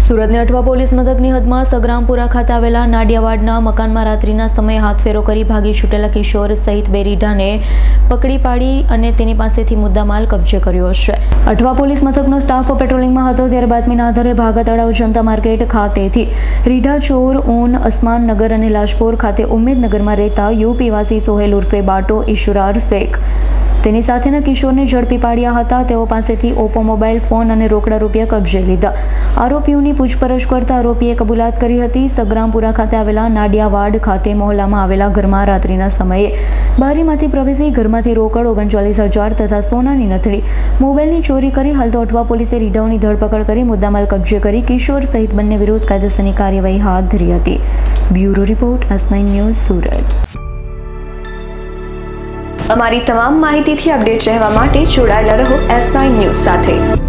સુરતની અઠવા પોલીસ મથકની હદમાં સગ્રામપુરા ખાતે આવેલા નાડિયાવાડના મકાનમાં રાત્રિના સમયે હાથફેરો કરી ભાગી છૂટેલા કિશોર સહિત બે રીઢાને પકડી પાડી અને તેની પાસેથી મુદ્દામાલ કબજે કર્યો છે. અઠવા પોલીસ મથકનો સ્ટાફ પેટ્રોલિંગમાં હતો ત્યારે બાતમીના આધારે ભાગા તળાવ જનતા માર્કેટ ખાતેથી રીઢા ચોર ઓન અસમાન નગર અને લાજપોર ખાતે ઉમેદનગરમાં રહેતા યુપીવાસી સોહેલ ઉર્ફે બાટો ઇશુરાર શેખ તેની સાથેના કિશોરને ઝડપી પાડ્યા હતા. તેઓ પાસેથી ઓપ્પો મોબાઈલ ફોન અને રોકડા રૂપિયા કબજે લીધા. આરોપીઓની પૂછપરછ કરતા આરોપીએ કબૂલાત કરી હતી. સગ્રામપુરા ખાતે આવેલા નાડિયાવાડ ખાતે મહોલ્લામાં આવેલા ઘરમાં રાત્રિના સમયે બારીમાંથી પ્રવેશી ઘરમાંથી રોકડ 39,000 તથા સોનાની નથડી મોબાઈલની ચોરી કરી. હાલ તો અઠવા પોલીસે રીઢાઓની ધરપકડ કરી મુદ્દામાલ કબજે કરી કિશોર સહિત બંને વિરુદ્ધ કાયદેસરની કાર્યવાહી હાથ ધરી હતી. Bureau report S9 news Surat. અમારી તમામ માહિતીથી અપડેટ રહેવા માટે જોડાયેલા રહો S9 ન્યૂઝ સાથે.